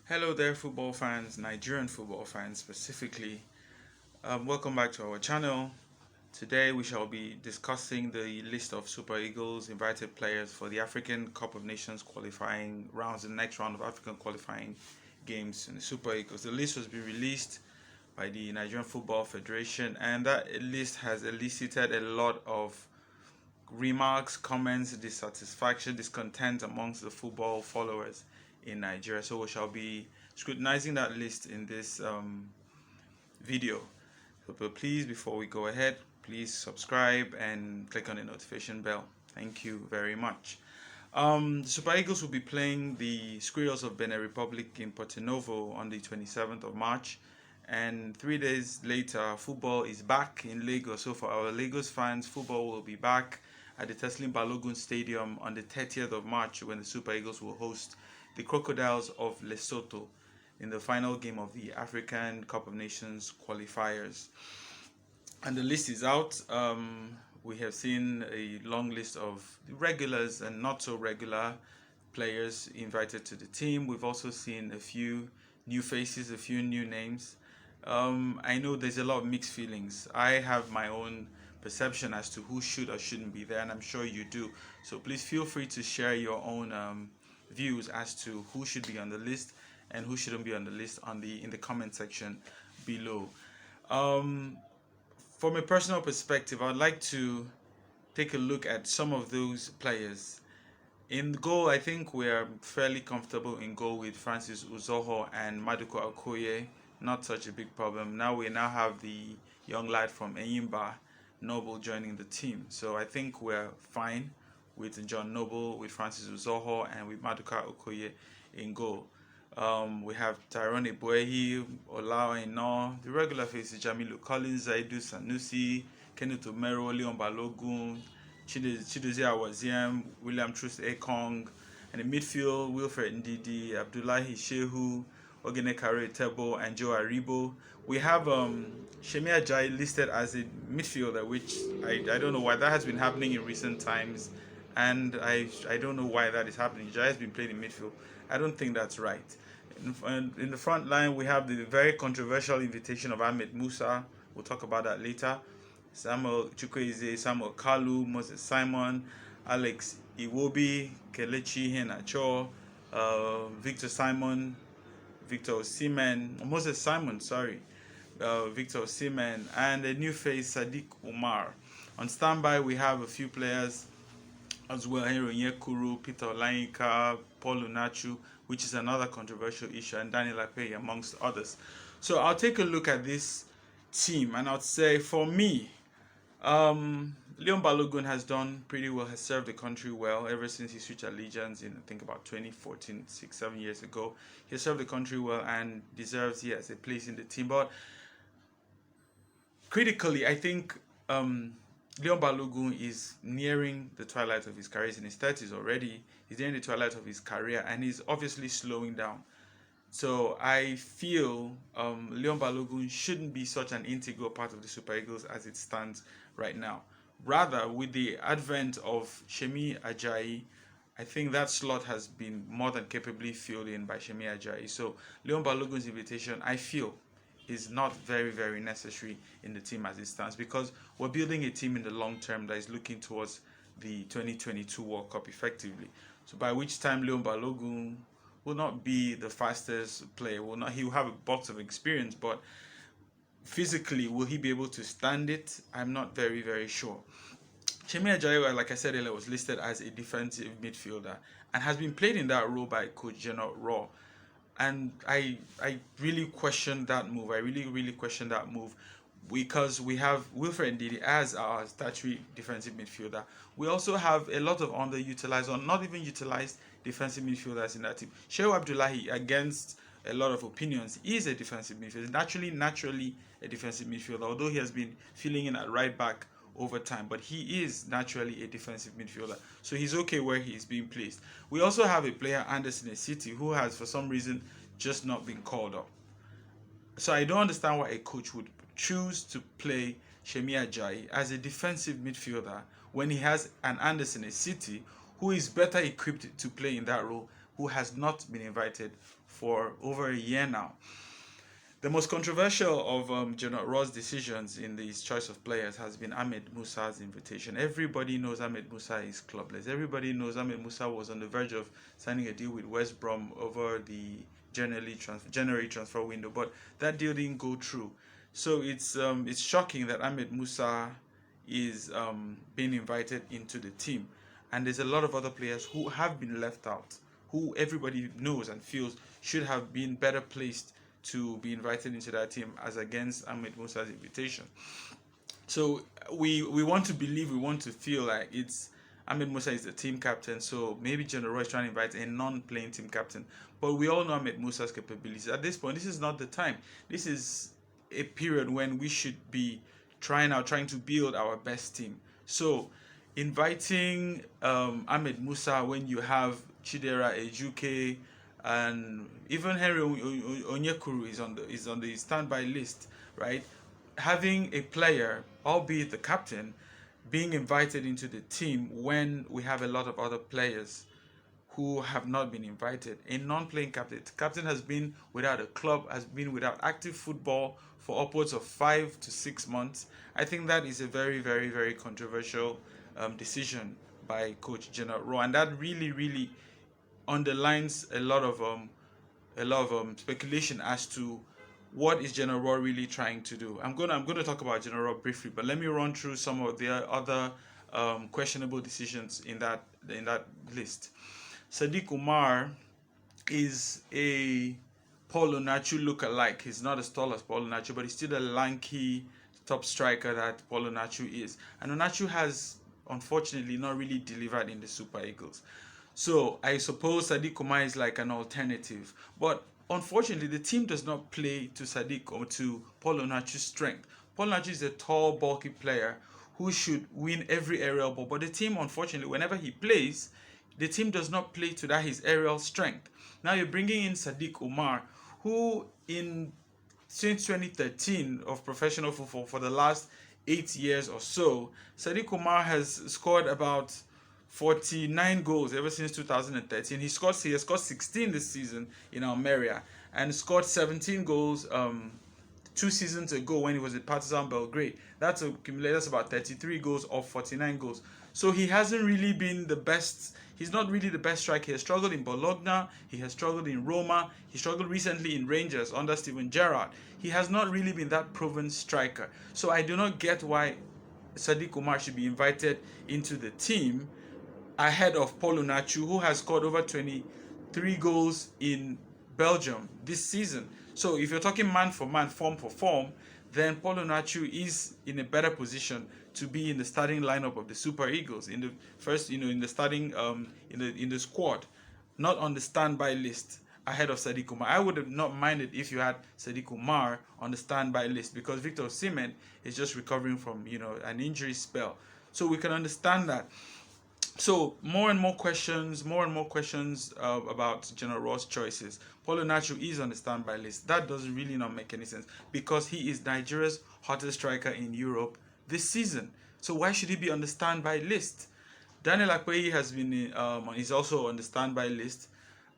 Hello there, football fans, Nigerian football fans specifically. Welcome back to our channel. Today we shall be discussing the list of Super Eagles invited players for the African Cup of Nations qualifying rounds, the next round of African qualifying games in the Super Eagles. The list was being released by the Nigerian Football Federation, and that list has elicited a lot of remarks, comments, dissatisfaction, discontent amongst the football followers in Nigeria. So we shall be scrutinizing that list in this video. So please, before we go ahead, please subscribe and click on the notification bell. Thank you very much. The Super Eagles will be playing the Squirrels of Benin Republic in Porto Novo on the 27th of March. And 3 days later, football is back in Lagos. So for our Lagos fans, football will be back at the Teslim Balogun Stadium on the 30th of March when the Super Eagles will host the Crocodiles of Lesotho in the final game of the African Cup of Nations qualifiers. And the list is out. We have seen a long list of regulars and not so regular players invited to the team. We've also seen a few new faces, a few new names. I know there's a lot of mixed feelings. I have my own perception as to who should or shouldn't be there, and I'm sure you do. So please feel free to share your own views as to who should be on the list and who shouldn't be on the list in the comment section below. From a personal perspective, I'd like to take a look at some of those players. In goal, I think we're fairly comfortable in goal with Francis Uzoho and Maduko Okoye. Not such a big problem. Now we have the young lad from Enyimba, Noble, joining the team. So I think we're fine with John Noble, with Francis Uzoho, and with Maduka Okoye in goal. We have Tyrone Ebuehi, Olawa Ino, the regular faces, Jamilu Collins, Zaidu Sanusi, Kenneth Omero, Leon Balogun, Chidozie Awaziem, William Trust Ekong, and in midfield, Wilfred Ndidi, Abdullahi Shehu, Ogene Kare Tebo, and Joe Aribo. We have Shemi Ajayi listed as a midfielder, which I don't know why that has been happening in recent times, and I don't know why that is happening. Ajayi has been playing in midfield. I don't think that's right. In the front line, we have the very controversial invitation of Ahmed Musa. We'll talk about that later. Samuel Chukwueze, Samuel Kalu, Moses Simon, Alex Iwobi, Kelechi Iheanacho, Victor Simon, Victor Osimhen, Moses Simon, sorry, Victor Osimhen, and a new face, Sadiq Umar. On standby, we have a few players as well, Henry Onyekuru, Peter Olayinka, Paul Unachu, which is another controversial issue, and Daniel Akpeyi, amongst others. So I'll take a look at this team, and I'll say, for me, Leon Balogun has done pretty well, has served the country well ever since he switched allegiance in, I think, about 2014, 6-7 years ago. He has served the country well and deserves, yes, a place in the team. But critically, I think Leon Balogun is nearing the twilight of his career. He's in his 30s already. He's nearing the twilight of his career, and he's obviously slowing down. So I feel Leon Balogun shouldn't be such an integral part of the Super Eagles as it stands right now. Rather, with the advent of Shemi Ajayi, I think that slot has been more than capably filled in by Shemi Ajayi. So Leon Balogun's invitation, I feel, is not very, very necessary in the team as it stands, because we're building a team in the long term that is looking towards the 2022 World Cup effectively. So by which time Leon Balogun will not be the fastest player. He will have a box of experience, but physically, will he be able to stand it? I'm not very, very sure. Shemi Ajayi, like I said earlier, was listed as a defensive midfielder and has been played in that role by Coach Gernot Rohr. And I really question that move. I really question that move, because we have Wilfred Ndidi as our statutory defensive midfielder. We also have a lot of underutilized or not even utilized defensive midfielders in that team. Shehu Abdullahi, against a lot of opinions, is a defensive midfielder. Naturally a defensive midfielder, although he has been filling in at right back over time, but he is naturally a defensive midfielder, so he's okay where he's being placed. We also have a player, Anderson City, who has for some reason just not been called up. So I don't understand why a coach would choose to play Shemi Ajayi as a defensive midfielder when he has an Anderson City who is better equipped to play in that role, who has not been invited for over a year now. The most controversial of Gernot Rohr's decisions in his choice of players has been Ahmed Musa's invitation. Everybody knows Ahmed Musa is clubless. Everybody knows Ahmed Musa was on the verge of signing a deal with West Brom over the January transfer window, but that deal didn't go through. So it's shocking that Ahmed Musa is being invited into the team, and there's a lot of other players who have been left out, who everybody knows and feels should have been better placed to be invited into that team as against Ahmed Musa's invitation. So we want to believe, we want to feel like it's Ahmed Musa is the team captain, so maybe Gernot Rohr is trying to invite a non-playing team captain. But we all know Ahmed Musa's capabilities. At this point, this is not the time. This is a period when we should be trying to build our best team. So inviting Ahmed Musa when you have Chidera Ejuke and even Henry Onyekuru is on the standby list, right? Having a player, albeit the captain, being invited into the team when we have a lot of other players who have not been invited. A non-playing captain. The captain has been without a club, has been without active football for upwards of 5 to 6 months. I think that is a very, very, very controversial decision by Coach Gernot Rohr, and that really, really underlines a lot of speculation as to what is Gernot Rohr really trying to do. I'm gonna talk about Gernot Rohr briefly, but let me run through some of the other questionable decisions in that list. Sadiq Umar is a Paul Onachu look-alike. He's not as tall as Paul Onachu, but he's still a lanky top striker that Paul Onachu is. And Onachu has, unfortunately, not really delivered in the Super Eagles. So I suppose Sadiq Umar is like an alternative. But unfortunately, the team does not play to Sadiq or to Paul Onachu's strength. Paul Onachu is a tall, bulky player who should win every aerial ball. But the team, unfortunately, whenever he plays, the team does not play to that his aerial strength. Now you're bringing in Sadiq Umar, who since 2013 of professional football for the last 8 years or so, Sadiq Umar has scored about 49 goals ever since 2013. He has scored 16 this season in Almeria and scored 17 goals 2 seasons ago when he was at Partizan Belgrade. That's accumulated. That's about 33 goals of 49 goals. So he hasn't really been the best. He's not really the best striker. He has struggled in Bologna. He has struggled in Roma. He struggled recently in Rangers under Steven Gerrard. He has not really been that proven striker. So I do not get why Sadiq Umar should be invited into the team ahead of Paul Onachu, who has scored over 23 goals in Belgium this season. So if you're talking man for man, form for form, then Paul Onachu is in a better position to be in the starting lineup of the Super Eagles, in the first, in the starting, in the squad, not on the standby list ahead of Sadiq Umar. I would have not minded if you had Sadiq Umar on the standby list, because Victor Osimhen is just recovering from an injury spell, so we can understand that. So more and more questions about Gernot Rohr's choices. Paul Onachu is on the standby list. That doesn't really not make any sense, because he is Nigeria's hottest striker in Europe this season. So why should he be on the standby list? Daniel Akpeyi has been is also on the standby list.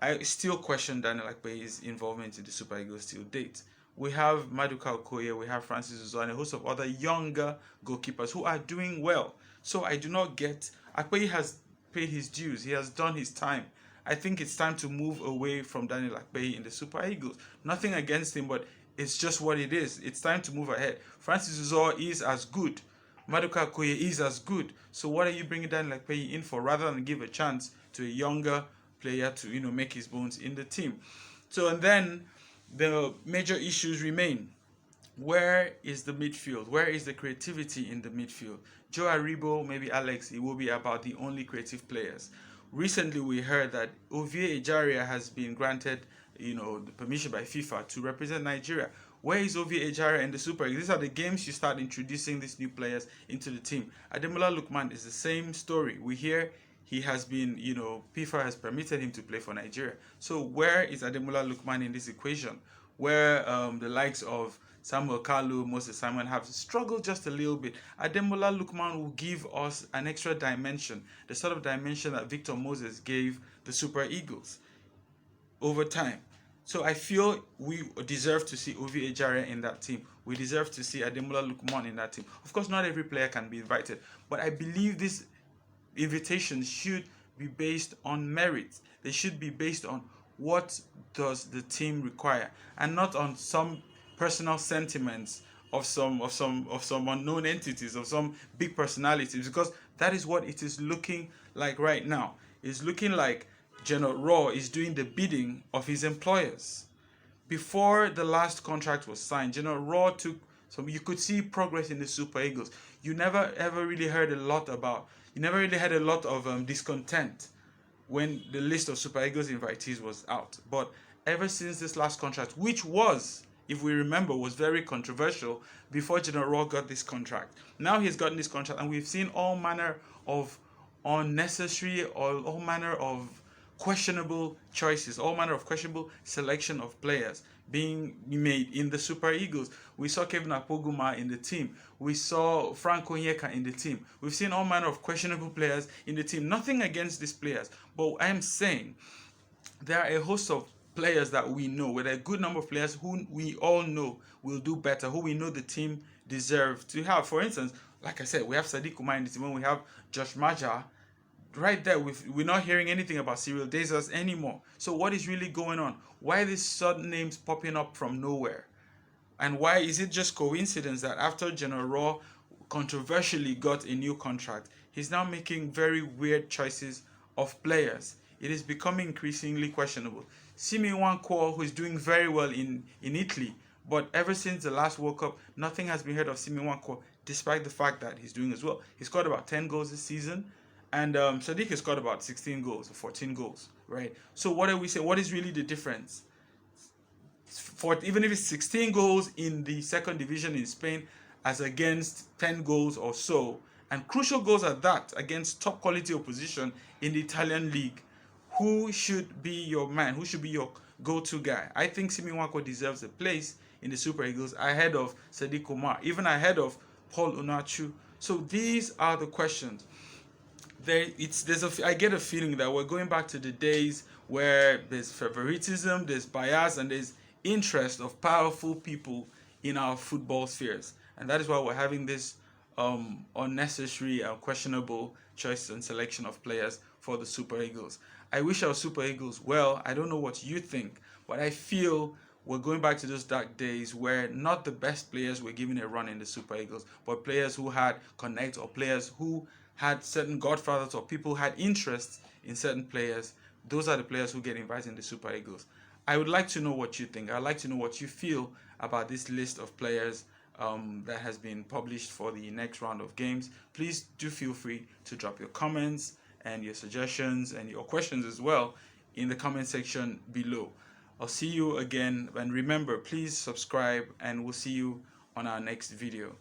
I still question Daniel Akpeyi's involvement in the Super Eagles till date. We have Maduka Okoye, we have Francis Uzo, and a host of other younger goalkeepers who are doing well. So I do not get. Akpeyi has paid his dues. He has done his time. I think it's time to move away from Daniel Akpeyi in the Super Eagles. Nothing against him, but it's just what it is. It's time to move ahead. Francis Uzo is as good. Maduka Okoye is as good. So what are you bringing Daniel Akpeyi in for, rather than give a chance to a younger player to make his bones in the team? So, and then the major issues remain. Where is the midfield? Where is the creativity in the midfield? Joe Aribo, maybe Alex, it will be about the only creative players. Recently, we heard that Ovie Ejaria has been granted, the permission by FIFA to represent Nigeria. Where is Ovie Ejaria in the Super League? These are the games you start introducing these new players into the team. Ademola Lookman is the same story. We hear he has been, FIFA has permitted him to play for Nigeria. So where is Ademola Lookman in this equation? Where the likes of Samuel Kalu, Moses Simon have struggled just a little bit. Ademola Lookman will give us an extra dimension, the sort of dimension that Victor Moses gave the Super Eagles over time. So I feel we deserve to see Ovi Ejare in that team. We deserve to see Ademola Lookman in that team. Of course, not every player can be invited, but I believe this invitation should be based on merit. They should be based on what does the team require, and not on some personal sentiments of some unknown entities, of some big personalities, because that is what it is looking like right now. It's looking like Gernot Rohr is doing the bidding of his employers. Before the last contract was signed, Gernot Rohr took so you could see progress in the Super Eagles. You never ever really heard a lot about. You never really had a lot of discontent when the list of Super Eagles invitees was out. But ever since this last contract, which was, if we remember, was very controversial before Gernot Rohr got this contract. Now he's gotten this contract, and we've seen all manner of unnecessary or all manner of questionable choices, all manner of questionable selection of players being made in the Super Eagles. We saw Kevin Akpoguma in the team. We saw Frank Onyeka in the team. We've seen all manner of questionable players in the team. Nothing against these players, but I am saying there are a host of players that we know, with a good number of players who we all know will do better, who we know the team deserves to have. For instance, like I said, we have Sadiq Umar in the team. When we have Josh Maja, right there, we're not hearing anything about Cyril Dezas anymore. So what is really going on? Why are these sudden names popping up from nowhere? And why is it just coincidence that after Gernot Rohr controversially got a new contract, he's now making very weird choices of players? It is becoming increasingly questionable. Simi Nwankwo, who is doing very well in Italy, but ever since the last World Cup, nothing has been heard of Simi Nwankwo, despite the fact that he's doing as well. He scored about 10 goals this season, and Sadiq has scored about 16 goals or 14 goals, right? So what are we saying? What is really the difference? Even if it's 16 goals in the second division in Spain as against 10 goals or so, and crucial goals at that against top quality opposition in the Italian league, who should be your man? Who should be your go-to guy? I think Simi Nwankwo deserves a place in the Super Eagles ahead of Sadiq Umar, even ahead of Paul Onuachu. So these are the questions. I get a feeling that we're going back to the days where there's favoritism, there's bias, and there's interest of powerful people in our football spheres, and that is why we're having this unnecessary questionable choice and selection of players for the Super Eagles. I wish our Super Eagles well. I don't know what you think, but I feel we're going back to those dark days where not the best players were given a run in the Super Eagles, but players who had connect, or players who had certain godfathers, or people who had interests in certain players. Those are the players who get invited in the Super Eagles. I would like to know what you think. I'd like to know what you feel about this list of players that has been published for the next round of games. Please do feel free to drop your comments and your suggestions and your questions as well in the comment section below. I'll see you again, and remember, please subscribe, and we'll see you on our next video.